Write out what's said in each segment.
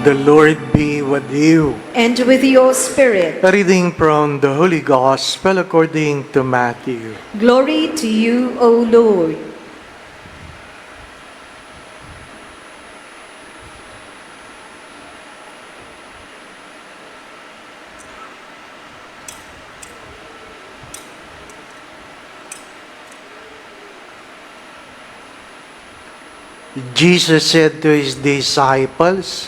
The Lord be with you. And with your spirit. A reading from the Holy Gospel according to Matthew. Glory to you, O Lord. Jesus said to his disciples,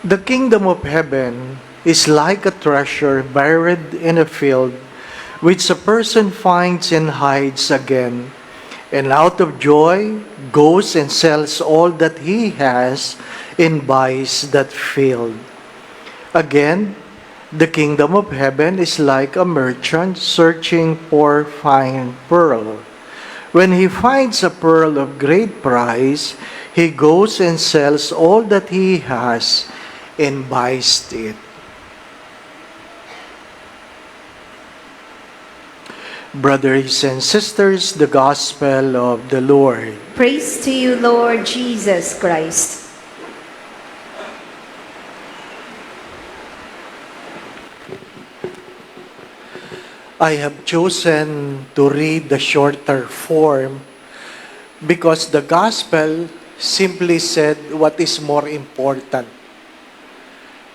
"The kingdom of heaven is like a treasure buried in a field, which a person finds and hides again, and out of joy goes and sells all that he has and buys that field. Again, the kingdom of heaven is like a merchant searching for fine pearl. When he finds a pearl of great price, he goes and sells all that he has and buys it." Brothers and sisters, the Gospel of the Lord. Praise to you, Lord Jesus Christ. I have chosen to read the shorter form because the Gospel simply said what is more important.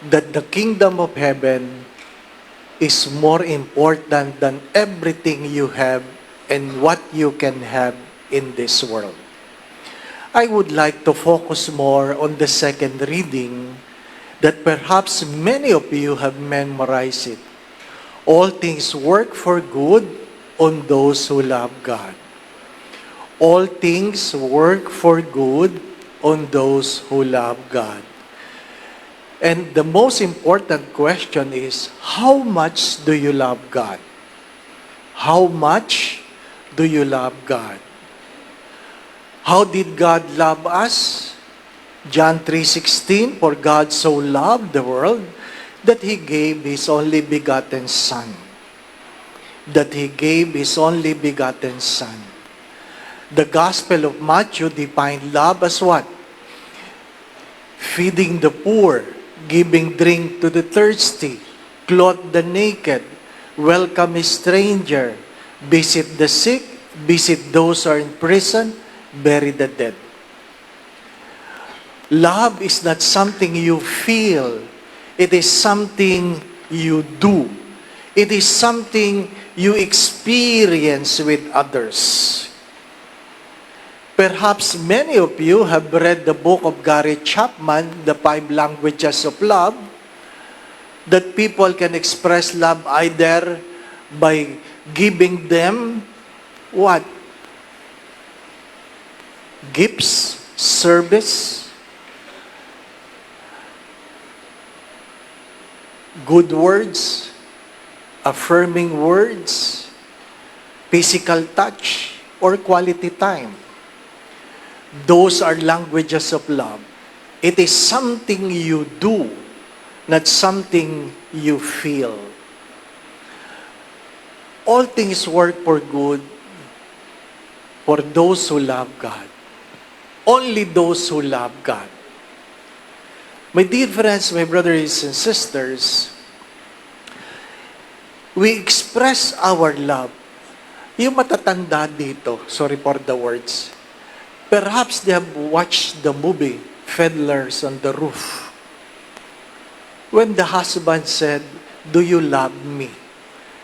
That the kingdom of heaven is more important than everything you have and what you can have in this world. I would like to focus more on the second reading that perhaps many of you have memorized it. All things work for good on those who love God. All things work for good on those who love God. And the most important question is, how much do you love God? How much do you love God? How did God love us? John 3:16, "For God so loved the world that He gave His only begotten Son." That He gave His only begotten Son. The Gospel of Matthew defined love as what? Feeding the poor, giving drink to the thirsty, clothe the naked, welcome a stranger, visit the sick, visit those who are in prison, bury the dead. Love is not something you feel. It is something you do. It is something you experience with others. Perhaps many of you have read the book of Gary Chapman, The 5 Languages of Love, that people can express love either by giving them what? Gifts, service, good words, affirming words, physical touch, or quality time. Those are languages of love. It is something you do, not something you feel. All things work for good for those who love God. Only those who love God. My dear friends, my brothers and sisters, we express our love. Yung matatanda dito, sorry for the words, perhaps they have watched the movie Fiddlers on the Roof. When the husband said, "Do you love me?"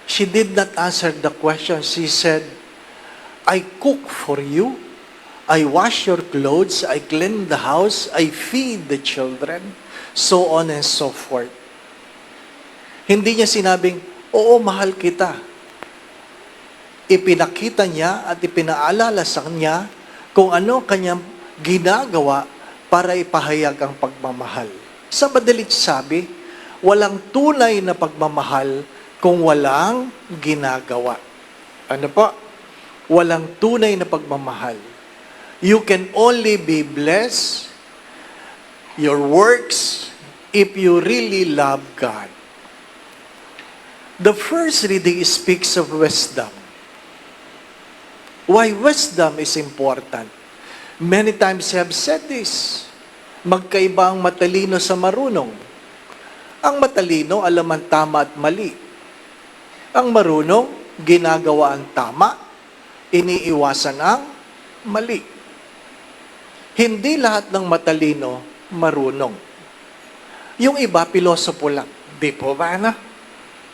She did not answer the question. She said, "I cook for you. I wash your clothes, I clean the house, I feed the children," so on and so forth. Hindi niya sinabing, "Oo, mahal kita." Ipinakita niya at ipinaalala sa kanya kung ano kanyang ginagawa para ipahayag ang pagmamahal. Sa madalit sabi, walang tunay na pagmamahal kung walang ginagawa. Ano po? Walang tunay na pagmamahal. You can only be blessed, your works, if you really love God. The first reading speaks of wisdom. Why wisdom is important. Many times I have said this. Magkaiba ang matalino sa marunong. Ang matalino, alam ang tama at mali. Ang marunong, ginagawa ang tama, iniiwasan ang mali. Hindi lahat ng matalino, marunong. Yung iba, pilosopo lang. Di po ba na?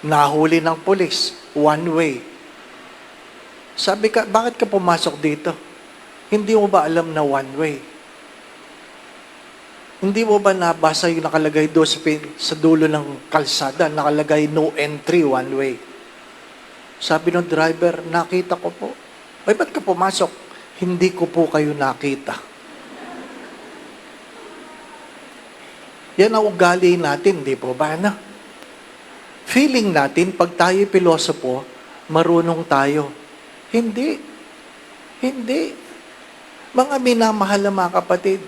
Nahuli ng pulis, one way. Sabi ka, bakit ka pumasok dito? Hindi mo ba alam na one way? Hindi mo ba nabasa yung nakalagay doon sa dulo ng kalsada, nakalagay no entry, one way? Sabi ng driver, nakita ko po. Ay, ba't ka pumasok? Hindi ko po kayo nakita. Yan ang ugali natin, di po ba na? Feeling natin, pag tayo pilosopo, marunong tayo. Hindi. Hindi. Mga minamahal na mga kapatid,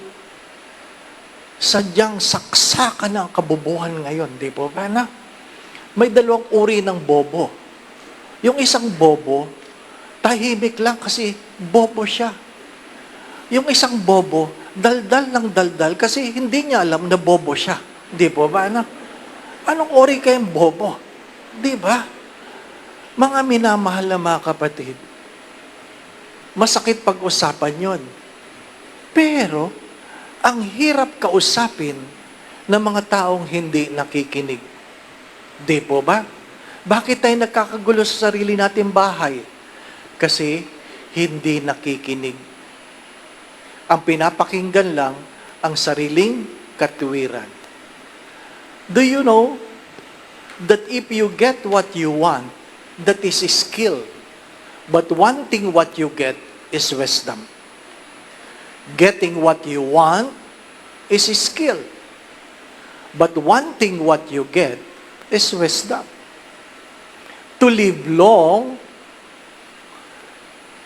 sadyang saksakan ang kabubuhan ngayon, di po ba na? May dalawang uri ng bobo. Yung isang bobo, tahimik lang kasi bobo siya. Yung isang bobo, daldal ng daldal kasi hindi niya alam na bobo siya. Di po ba na? Anong uri kayong bobo? Di ba? Mga minamahal na mga kapatid, masakit pag-usapan yon. Pero, ang hirap kausapin ng mga taong hindi nakikinig. Di po ba? Bakit tayo nagkakagulo sa sarili nating bahay? Kasi hindi nakikinig. Ang pinapakinggan lang ang sariling katuwiran. Do you know that if you get what you want, that is skill. But wanting what you get is wisdom. Getting what you want is skill. But wanting what you get is wisdom. To live long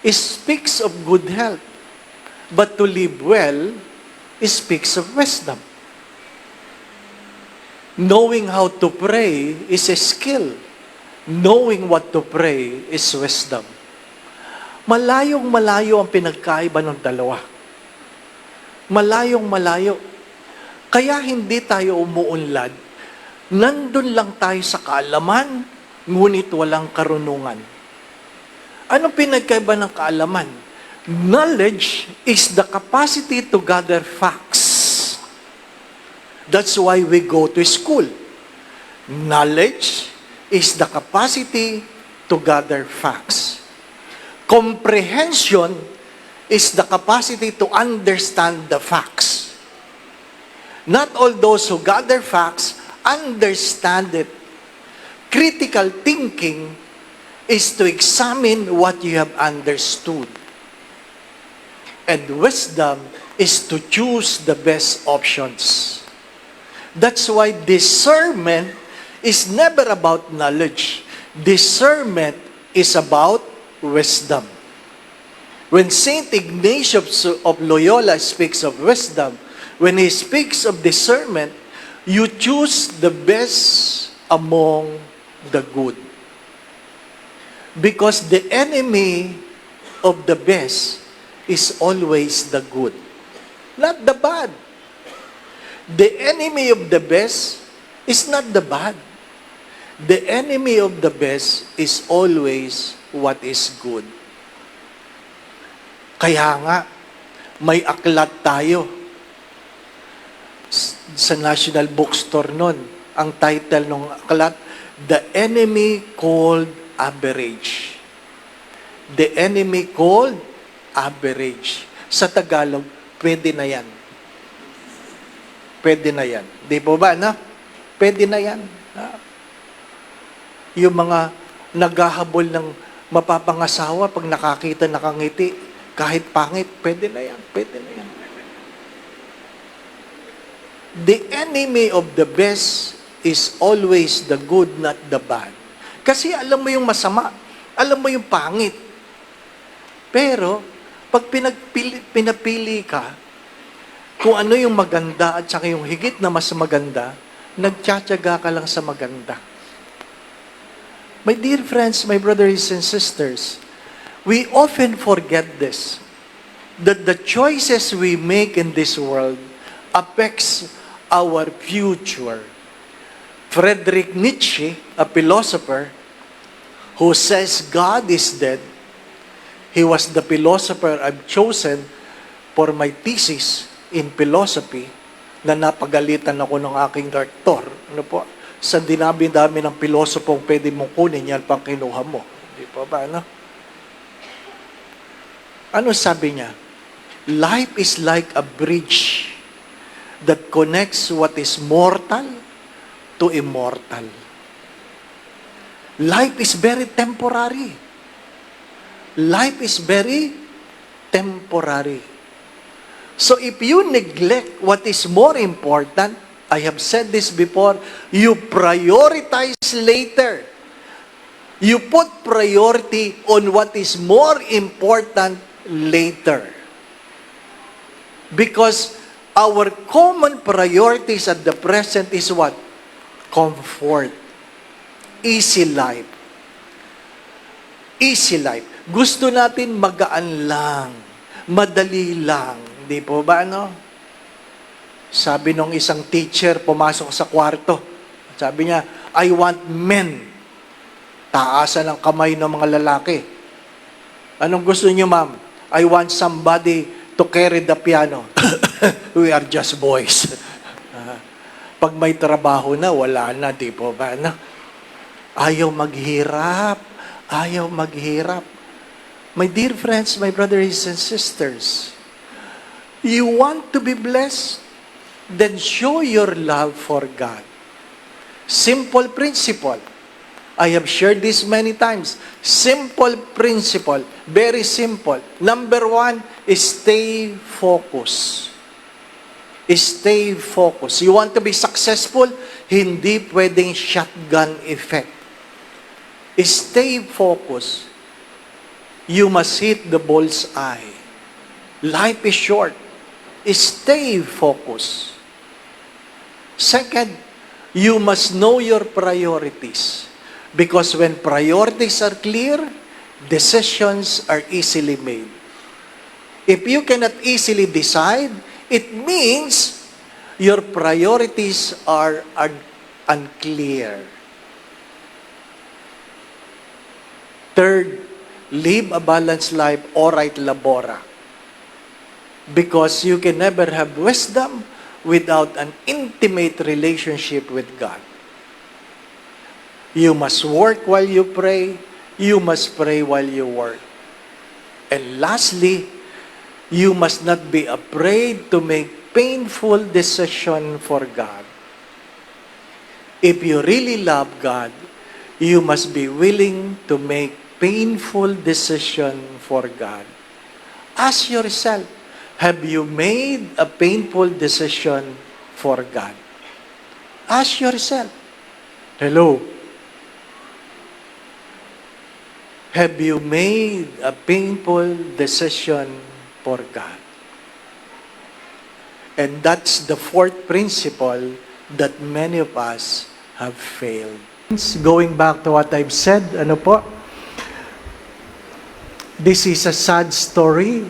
speaks of good health. But to live well speaks of wisdom. Knowing how to pray is a skill. Knowing what to pray is wisdom. Malayong malayo ang pinagkaiba ng dalawa. Malayong malayo. Kaya hindi tayo umuunlad. Nandun lang tayo sa kaalaman, ngunit walang karunungan. Anong pinagkaiba ng kaalaman? Knowledge is the capacity to gather facts. That's why we go to school. Knowledge is the capacity to gather facts. Comprehension is the capacity to understand the facts. Not all those who gather facts understand it. Critical thinking is to examine what you have understood. And wisdom is to choose the best options. That's why discernment is never about knowledge. Discernment is about wisdom. When Saint Ignatius of Loyola speaks of wisdom, when he speaks of discernment, you choose the best among the good. Because the enemy of the best is always the good, not the bad. The enemy of the best is not the bad. The enemy of the best is always what is good. Kaya nga, may aklat tayo sa National Bookstore nun. Ang title ng aklat, The Enemy Called Average. The Enemy Called Average. Sa Tagalog, pwede na yan. Pwede na yan. Di po ba, na? Pwede na yan. Yung mga naghahabol ng mapapangasawa, pag nakakita, nakangiti, kahit pangit, pwede na yan. Pwede na yan. The enemy of the best is always the good, not the bad. Kasi alam mo yung masama, alam mo yung pangit. Pero, pag pinapili ka, kung ano yung maganda at saka yung higit na mas maganda, nagtsatsaga ka lang sa maganda. My dear friends, my brothers and sisters, we often forget this, that the choices we make in this world affects our future. Friedrich Nietzsche, a philosopher, who says God is dead, he was the philosopher I've chosen for my thesis in philosophy, na napagalitan ako ng aking rector. Ano po? Sa dinabi-dami ng pilosopong pwede mong kunin, yan pang kinuha mo. Di po ba, ano? Ano sabi niya? Life is like a bridge that connects what is mortal to immortal. Life is very temporary. Life is very temporary. So if you neglect what is more important, I have said this before, you prioritize later. You put priority on what is more important later. Because our common priorities at the present is what? Comfort. Easy life. Easy life. Gusto natin magaan lang. Madali lang. Di po ba, ano? Sabi nung isang teacher, pumasok sa kwarto. Sabi niya, I want men. Taasan ang kamay ng mga lalaki. Anong gusto niyo, ma'am? I want somebody to carry the piano. We are just boys. Pag may trabaho na, wala na, di po ba? No? Ayaw maghirap. Ayaw maghirap. My dear friends, my brothers and sisters, you want to be blessed? Then show your love for God. Simple principle. I have shared this many times. Simple principle. Very simple. Number one is stay focused. Stay focused. You want to be successful? Hindi pwedeng shotgun effect. Stay focused. You must hit the bull's eye. Life is short. Stay focused. Second, you must know your priorities. Because when priorities are clear, decisions are easily made. If you cannot easily decide, it means your priorities are unclear. Third, live a balanced life, orate labora. Because you can never have wisdom without an intimate relationship with God. You must work while you pray. You must pray while you work. And lastly, you must not be afraid to make painful decisions for God. If you really love God, you must be willing to make painful decisions for God. Ask yourself, have you made a painful decision for God? Ask yourself. Hello? Have you made a painful decision for God? And that's the fourth principle that many of us have failed. Going back to what I've said, ano po? This is a sad story.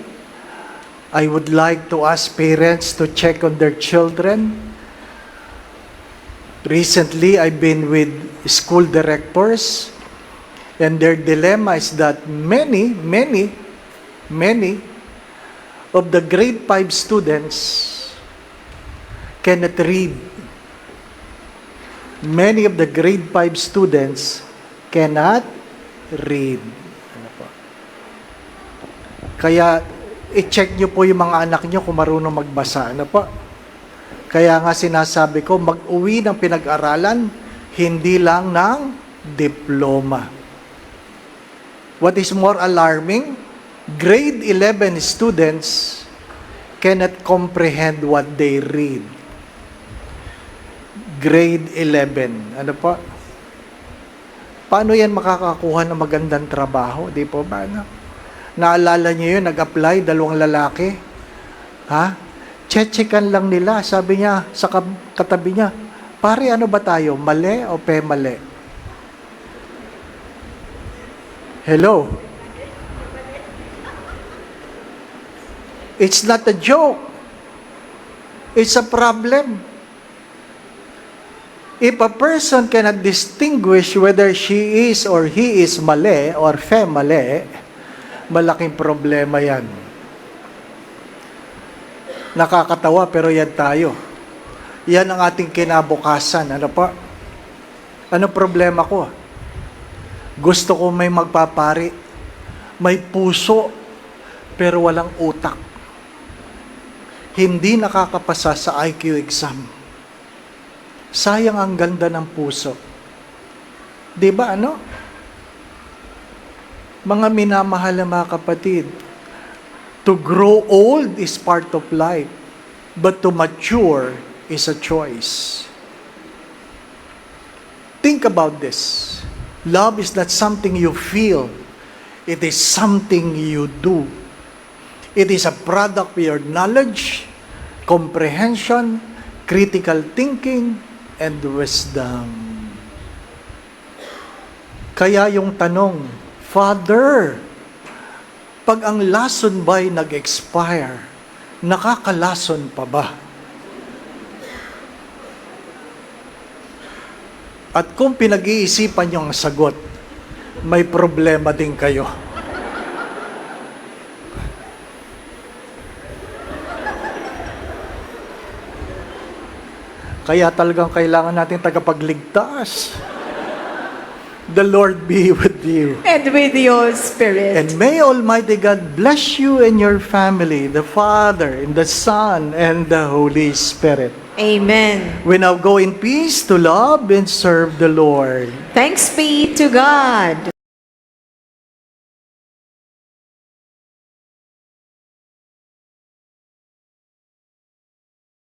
I would like to ask parents to check on their children. Recently, I've been with school directors, and their dilemma is that many of the grade 5 students cannot read. Many of the grade 5 students cannot read. Ano po? Kaya, i-check nyo po yung mga anak nyo kung marunong magbasa. Ano po? Kaya nga sinasabi ko, mag-uwi ng pinag-aralan, hindi lang ng diploma. What is more alarming, grade 11 students cannot comprehend what they read. Grade 11. Ano po? Paano yan makakakuha ng magandang trabaho? Di po ba? No? Naalala niyo yun, nag-apply, 2 lalaki. Ha? Chechekan lang nila. Sabi niya, sa katabi niya, pare, ano ba tayo? Mali o mali? Hello? It's not a joke. It's a problem. If a person cannot distinguish whether she is or he is mali or female, malaking problema yan. Nakakatawa pero yan tayo. Yan ang ating kinabukasan. Ano pa? Ano problema ko? Gusto ko may magpapari. May puso, pero walang utak. Hindi nakakapasa sa IQ exam. Sayang ang ganda ng puso. Di ba ano? Mga minamahal na mga kapatid, to grow old is part of life, but to mature is a choice. Think about this. Love is not something you feel. It is something you do. It is a product of your knowledge, comprehension, critical thinking, and wisdom. Kaya yung tanong, Father, pag ang lason ba'y nag-expire, nakakalason pa ba? At kung pinag-iisipan niyo ang sagot, may problema din kayo. Kaya talagang kailangan natin tagapagligtas. The Lord be with you. And with your spirit. And may Almighty God bless you and your family, the Father, and the Son, and the Holy Spirit. Amen. We now go in peace to love and serve the Lord. Thanks be to God.